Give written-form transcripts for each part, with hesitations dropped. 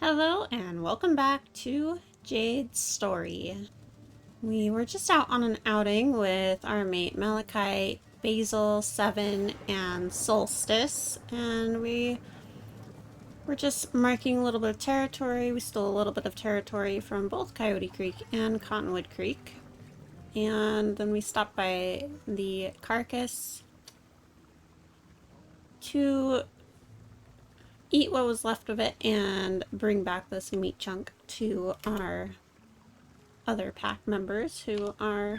Hello and welcome back to Jade's story. We were just out on an outing with our mate Malachite, Basil, Seven, and Solstice, and we were just marking a little bit of territory. We stole a little bit of territory from both Coyote Creek and Cottonwood Creek, and then we stopped by the carcass to eat what was left of it and bring back this meat chunk to our other pack members who are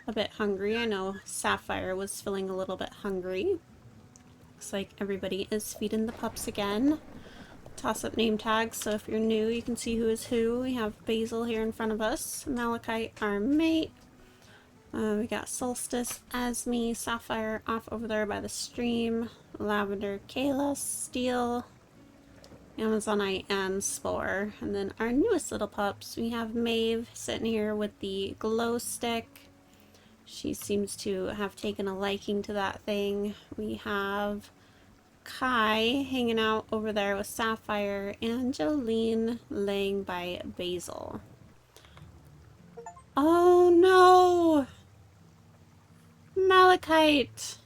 a bit hungry. I know Sapphire was feeling a little bit hungry. Looks like everybody is feeding the pups again. Toss up name tags so if you're new you can see who is who. We have Basil here in front of us, Malachite, our mate. We got Solstice, Asmi, Sapphire off over there by the stream, Lavender, Kayla, Steel, Amazonite, and Spore. And then our newest little pups, we have Maeve sitting here with the glow stick. She seems to have taken a liking to that thing. We have Kai hanging out over there with Sapphire, and Jolene laying by Basil. Oh no! Malachite!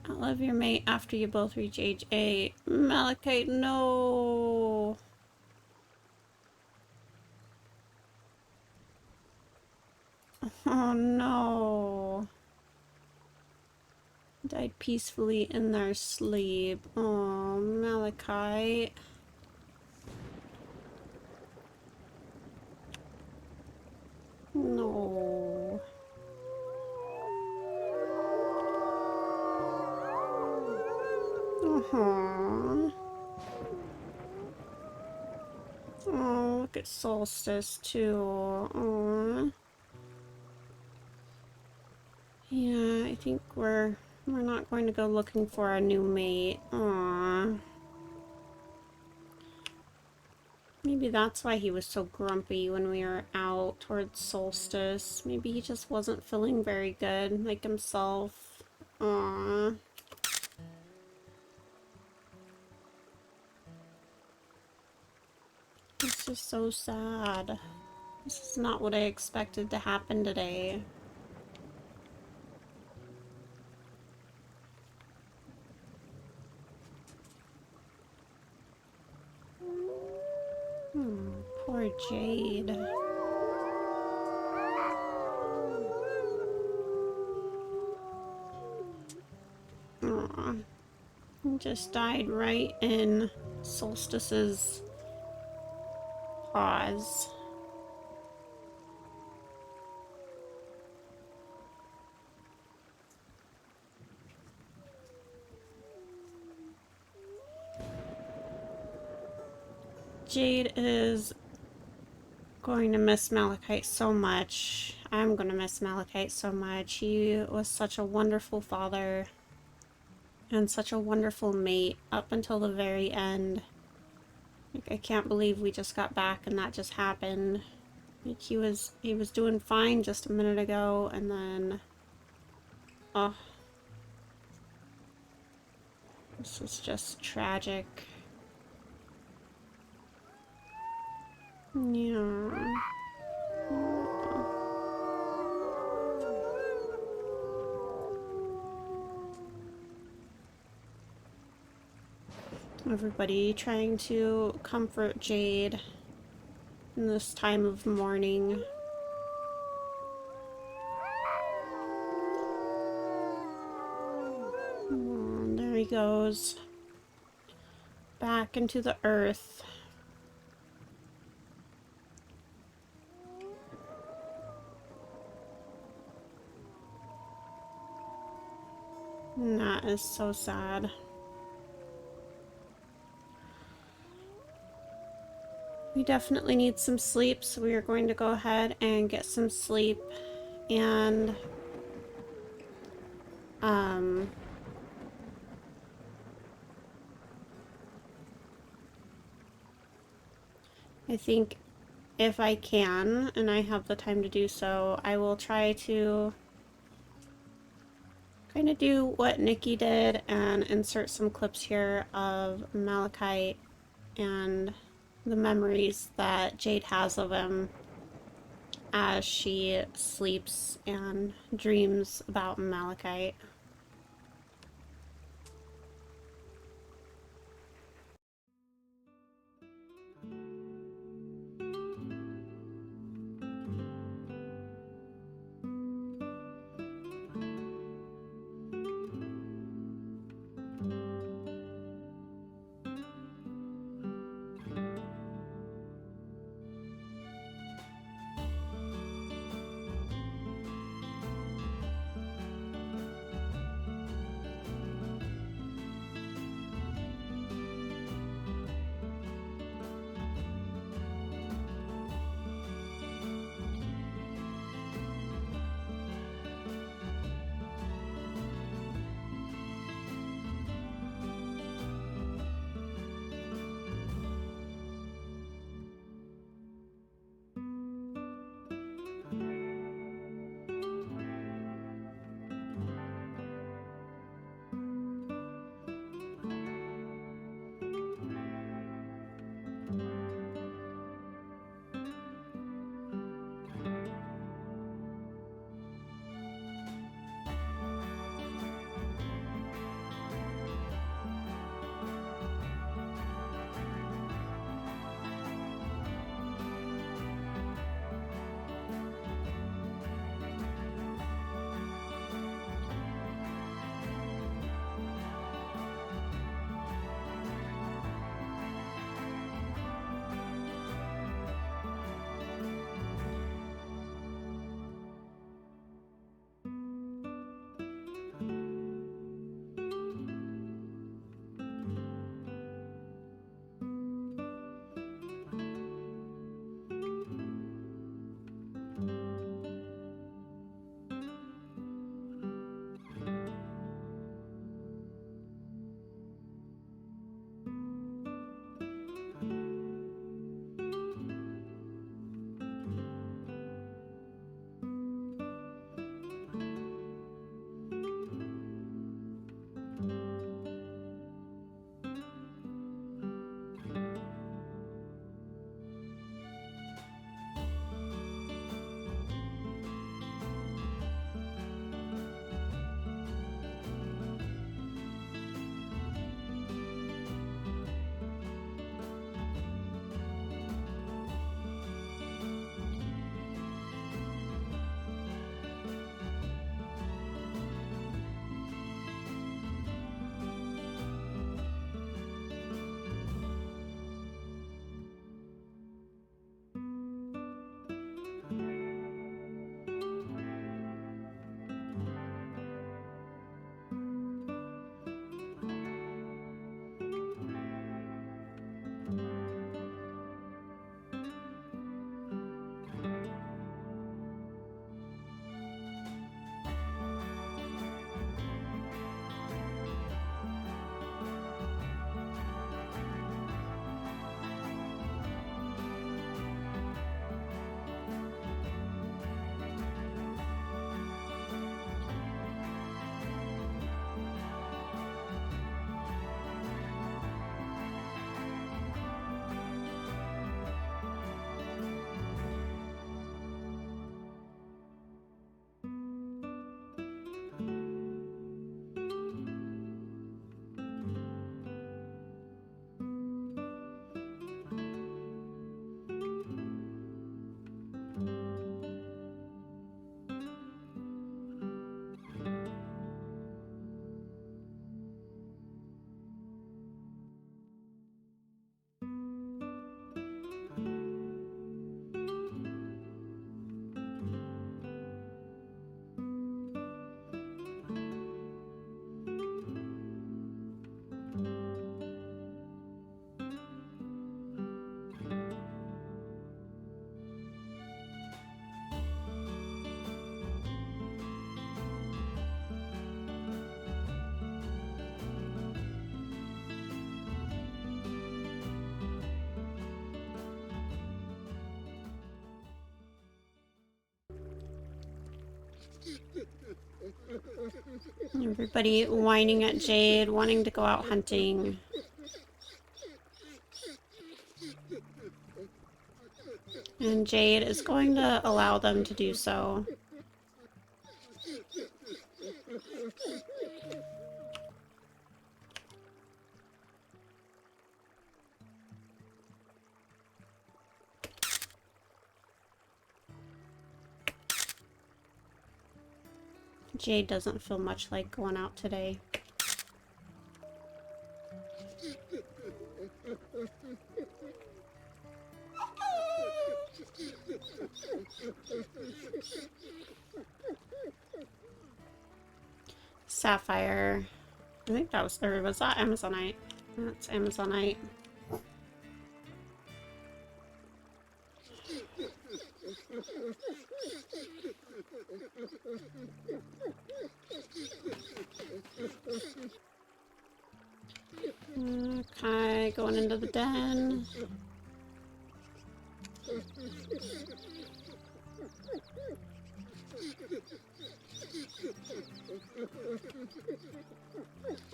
Outlive your mate after you both reach age 8. Malachite, no! Oh no. Died peacefully in their sleep. Oh, Malachite. No. Aww. Oh, look at Solstice too. Aww. Yeah, I think we're not going to go looking for a new mate. Aww. Maybe that's why he was so grumpy when we were out towards Solstice. Maybe he just wasn't feeling very good, like himself. Aww. It's just so sad. This is not what I expected to happen today. Poor Jade. Aw. He just died right in Solstice's paws. Jade is going to miss Malachite so much. I'm going to miss Malachite so much. He was such a wonderful father and such a wonderful mate up until the very end. Like, I can't believe we just got back and that just happened. Like, he was doing fine just a minute ago, and then oh, this is just tragic. Yeah. Everybody trying to comfort Jade in this time of mourning. Oh, there he goes. Back into the earth. And that is so sad. We definitely need some sleep, so we are going to go ahead and get some sleep. And I think if I can, and I have the time to do so, I will try to going to do what Nikki did and insert some clips here of Malachite and the memories that Jade has of him as she sleeps and dreams about Malachite. Everybody whining at Jade, wanting to go out hunting. And Jade is going to allow them to do so. Jade doesn't feel much like going out today. Sapphire. I think that was, or was that Amazonite? That's Amazonite. Okay, going into the den.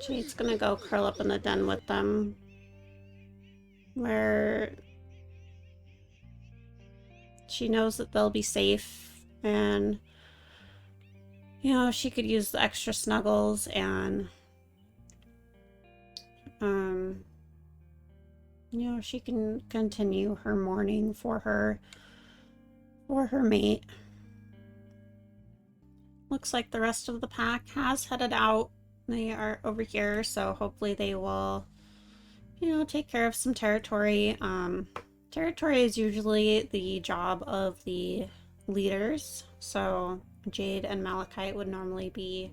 Jade's gonna go curl up in the den with them, where she knows that they'll be safe, and you know, she could use the extra snuggles, and you know, she can continue her mourning for her mate. Looks like the rest of the pack has headed out. They are over here, so hopefully they will, you know, take care of some territory. Territory is usually the job of the leaders, so Jade and Malachite would normally be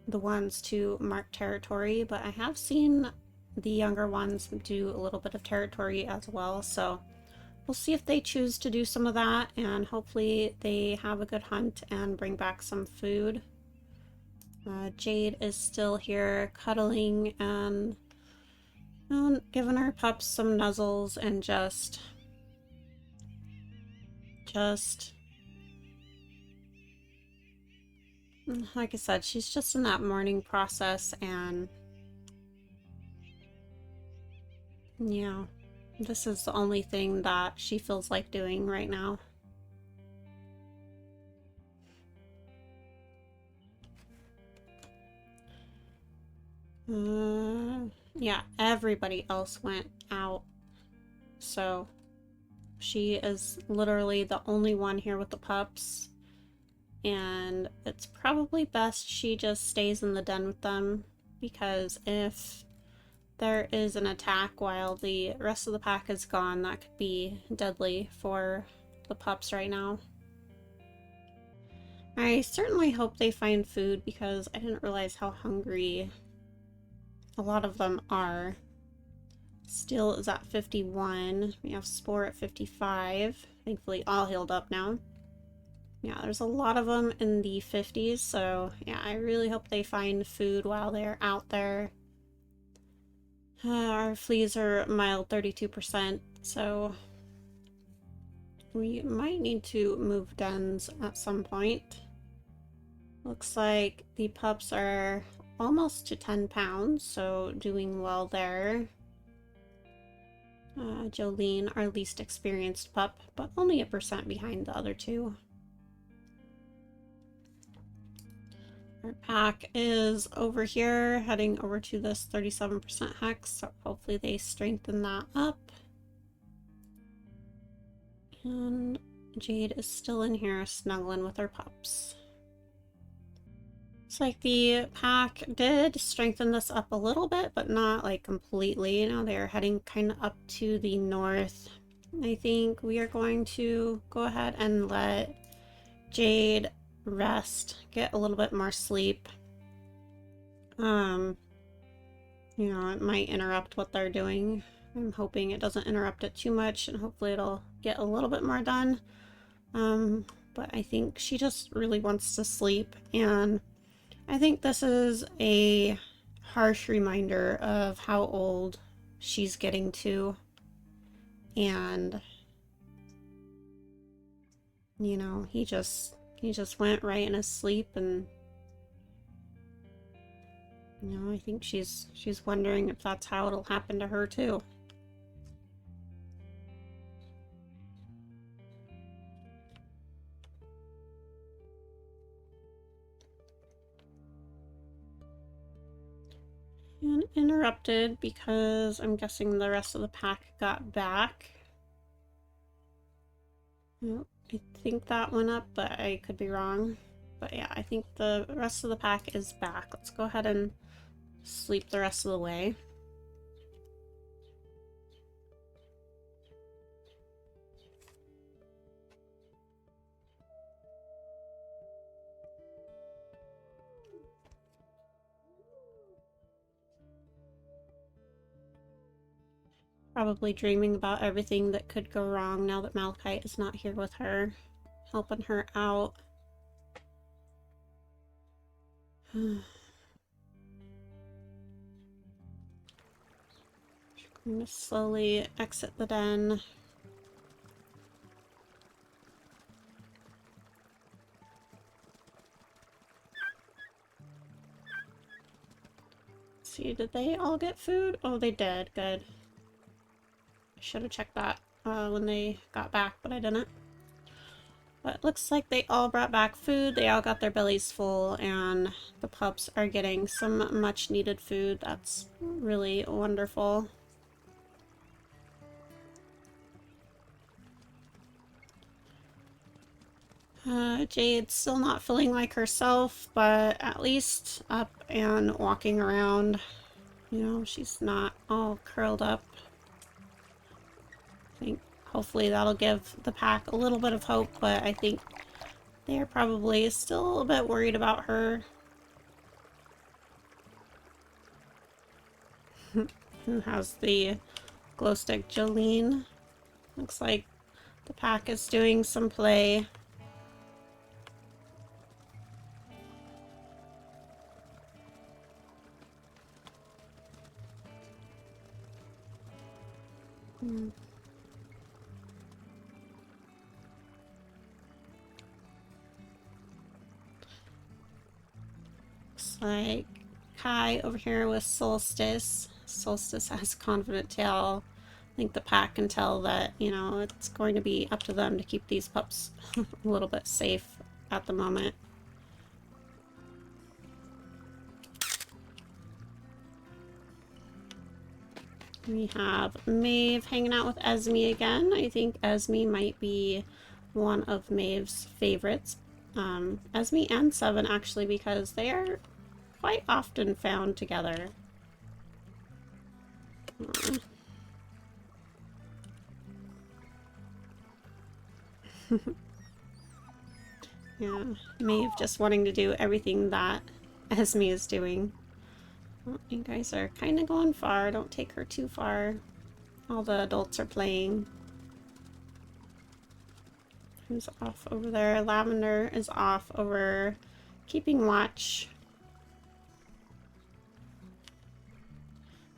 the ones to mark territory, but I have seen the younger ones do a little bit of territory as well, so we'll see if they choose to do some of that, and hopefully they have a good hunt and bring back some food. Jade is still here cuddling and giving her pups some nuzzles and just like I said, she's just in that mourning process, and yeah, this is the only thing that she feels like doing right now. Yeah, everybody else went out, so she is literally the only one here with the pups, and it's probably best she just stays in the den with them, because if there is an attack while the rest of the pack is gone, that could be deadly for the pups right now. I certainly hope they find food, because I didn't realize how hungry a lot of them are. Steel is at 51. We have Spore at 55. Thankfully all healed up now. Yeah, there's a lot of them in the 50s, so yeah, I really hope they find food while they're out there. Our fleas are mild 32%, so we might need to move dens at some point. Looks like the pups are almost to 10 pounds, so doing well there. Jolene, our least experienced pup, but only a percent behind the other two. Our pack is over here, heading over to this 37% hex, so hopefully they strengthen that up. And Jade is still in here snuggling with her pups. Looks like the pack did strengthen this up a little bit, but not like completely. You know, they're heading kind of up to the north. I think we are going to go ahead and let Jade rest, get a little bit more sleep. You know, it might interrupt what they're doing. I'm hoping it doesn't interrupt it too much, and hopefully it'll get a little bit more done. But I think she just really wants to sleep, and I think this is a harsh reminder of how old she's getting to, and you know, he just went right in his sleep, and You know, I think she's wondering if that's how it'll happen to her too. And interrupted because I'm guessing the rest of the pack got back. Well, I think that went up, but I could be wrong. But yeah, I think the rest of the pack is back. Let's go ahead and sleep the rest of the way. Probably dreaming about everything that could go wrong now that Malachite is not here with her, helping her out. I'm gonna slowly exit the den. Let's see, did they all get food? Oh, they did. Good. I should have checked that when they got back, but I didn't. But it looks like they all brought back food. They all got their bellies full, and the pups are getting some much needed food. That's really wonderful. Jade's still not feeling like herself, but at least up and walking around. You know, she's not all curled up. I think hopefully that'll give the pack a little bit of hope, but I think they're probably still a little bit worried about her. Who has the glow stick? Jolene. Looks like the pack is doing some play. Looks like Kai over here with Solstice. Solstice has a confident tail. I think the pack can tell that, you know, it's going to be up to them to keep these pups a little bit safe at the moment. We have Maeve hanging out with Esme again. I think Esme might be one of Maeve's favorites. Esme and Seven, actually, because they are quite often found together. Yeah, Maeve just wanting to do everything that Esme is doing. Well, you guys are kind of going far. Don't take her too far. All the adults are playing. Who's off over there? Lavender is off over keeping watch.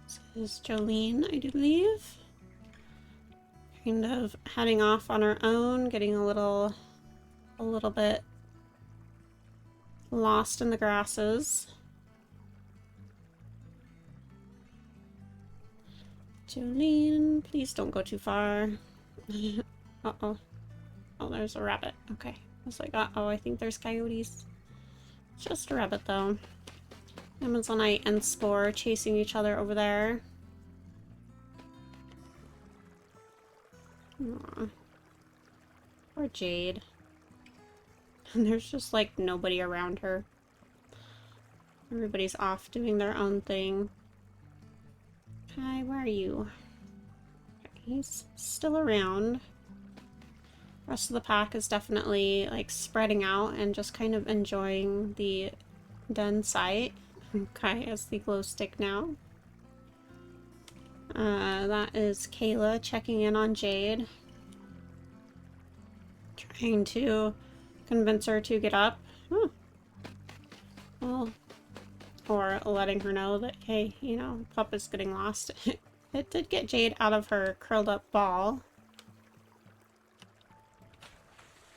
This is Jolene, I do believe. Kind of heading off on her own, getting a little bit lost in the grasses. Jolene, please don't go too far. Uh-oh. Oh, there's a rabbit. Okay. I was like, uh-oh, I think there's coyotes. Just a rabbit, though. Amazonite and Spore chasing each other over there. Aww. Poor Jade. And there's just, like, nobody around her. Everybody's off doing their own thing. Hi, where are you? He's still around. The rest of the pack is definitely, like, spreading out and just kind of enjoying the den site. Kai has the glow stick now. That is Kayla checking in on Jade. Trying to convince her to get up. Oh. Well, or letting her know that, hey, you know, pup is getting lost. It did get Jade out of her curled up ball.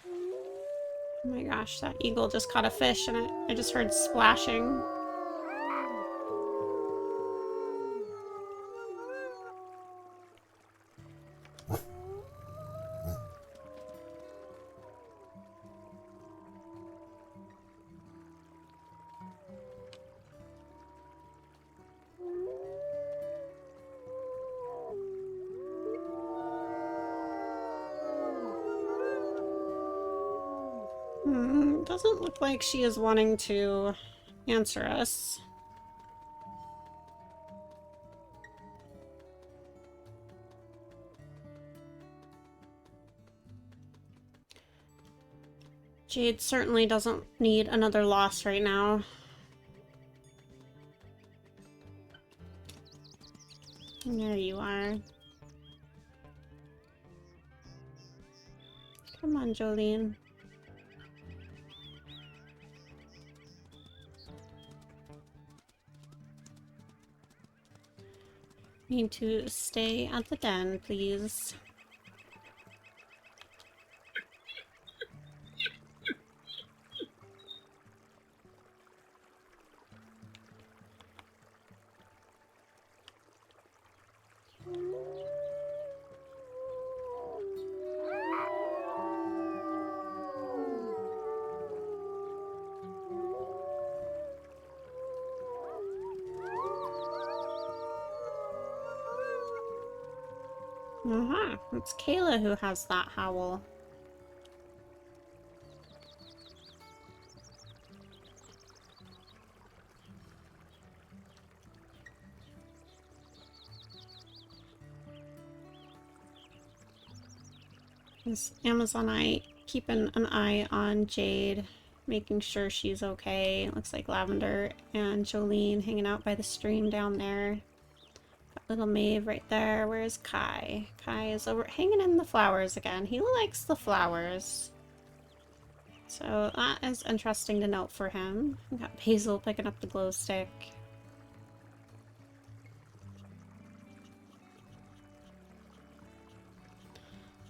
Oh my gosh, that eagle just caught a fish and I just heard splashing. Doesn't look like she is wanting to answer us. Jade certainly doesn't need another loss right now. There you are. Come on, Jolene. Need to stay at the den, please. It's Kayla who has that howl. Is Amazonite keeping an eye on Jade, making sure she's okay. Looks like Lavender and Jolene hanging out by the stream down there. Little Maeve right there. Where's Kai? Kai is over hanging in the flowers again. He likes the flowers. So that is interesting to note for him. We got Basil picking up the glow stick.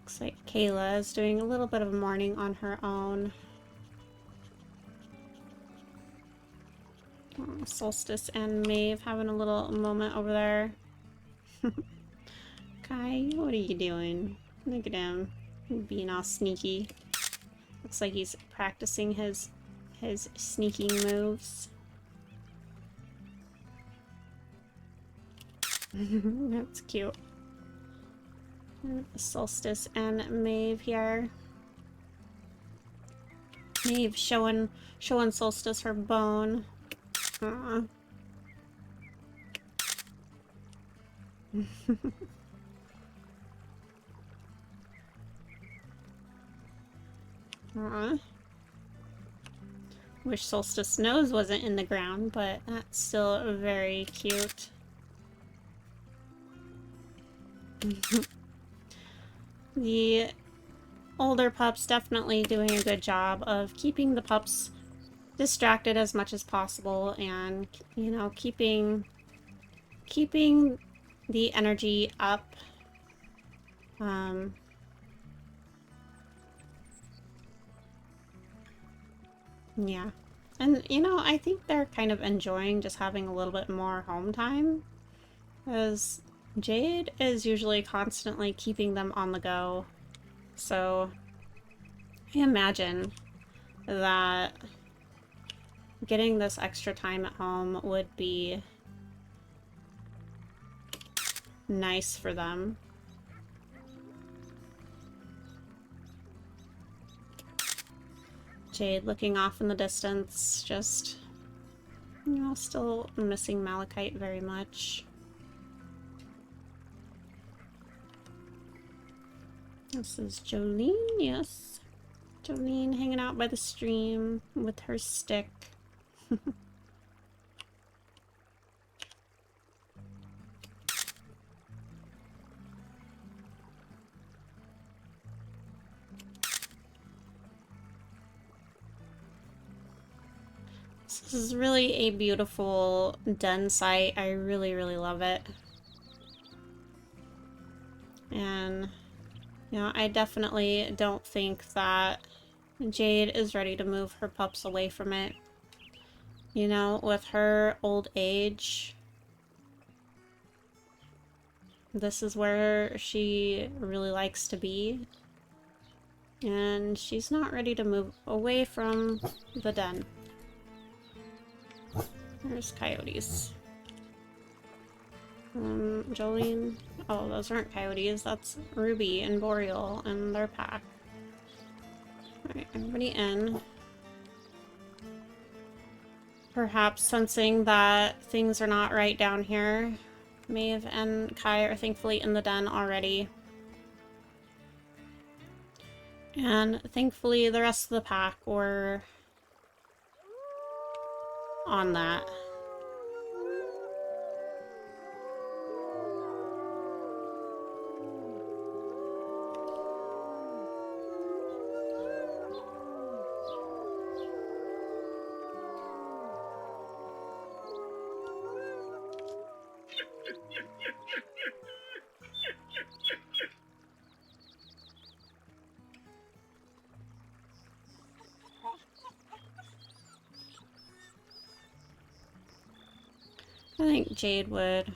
Looks like Kayla is doing a little bit of mourning on her own. Oh, Solstice and Maeve having a little moment over there. Kai, what are you doing? Look at him, being all sneaky. Looks like he's practicing his sneaking moves. That's cute. Solstice and Maeve here. Maeve showing Solstice her bone. Aww. Aww. Wish Solstice nose wasn't in the ground, but that's still very cute. The older pups definitely doing a good job of keeping the pups distracted as much as possible, and you know, keeping the energy up. Yeah. And you know, I think they're kind of enjoying just having a little bit more home time, because Jade is usually constantly keeping them on the go. So I imagine that getting this extra time at home would be nice for them. Jade looking off in the distance, just, you know, still missing Malachite very much. This is Jolene, yes. Jolene hanging out by the stream with her stick. This is really a beautiful den site. I really, really love it. And, you know, I definitely don't think that Jade is ready to move her pups away from it. You know, with her old age, this is where she really likes to be. And she's not ready to move away from the den. There's coyotes. Jolene. Oh, those aren't coyotes. That's Ruby and Boreal and their pack. Alright, everybody in. Perhaps sensing that things are not right down here. Maeve and Kai are thankfully in the den already. And thankfully the rest of the pack were on that. I think Jade would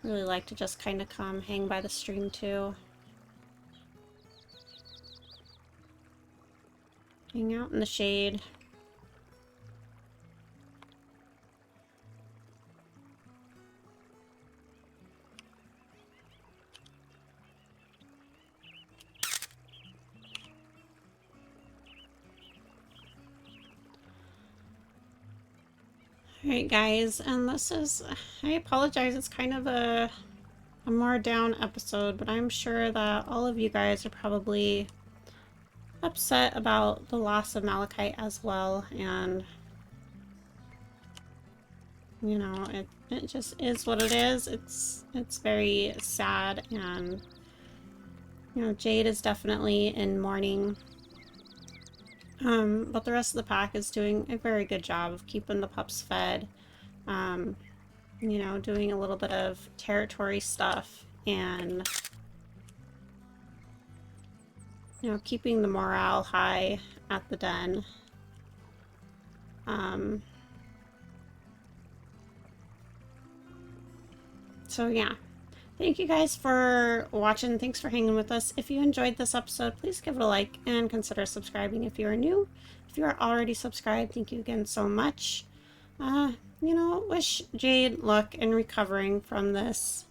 really like to just kind of come hang by the stream too. Hang out in the shade. Alright guys, and this is, I apologize, it's kind of a more down episode, but I'm sure that all of you guys are probably upset about the loss of Malachite as well, and you know, it just is what it is. It's very sad, and you know, Jade is definitely in mourning. But the rest of the pack is doing a very good job of keeping the pups fed. You know, doing a little bit of territory stuff and, you know, keeping the morale high at the den. So yeah. Thank you guys for watching. Thanks for hanging with us. If you enjoyed this episode, please give it a like and consider subscribing if you are new. If you are already subscribed, thank you again so much. You know, wish Jade luck in recovering from this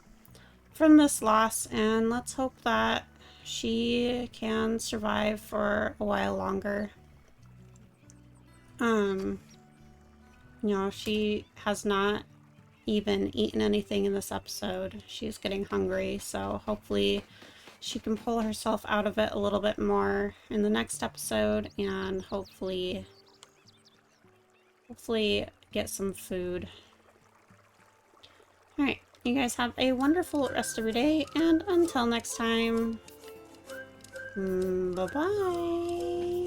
loss, and let's hope that she can survive for a while longer. You know, she has not even eaten anything in this episode. She's getting hungry, so hopefully she can pull herself out of it a little bit more in the next episode, and hopefully get some food. Alright, you guys have a wonderful rest of your day, and until next time, bye-bye.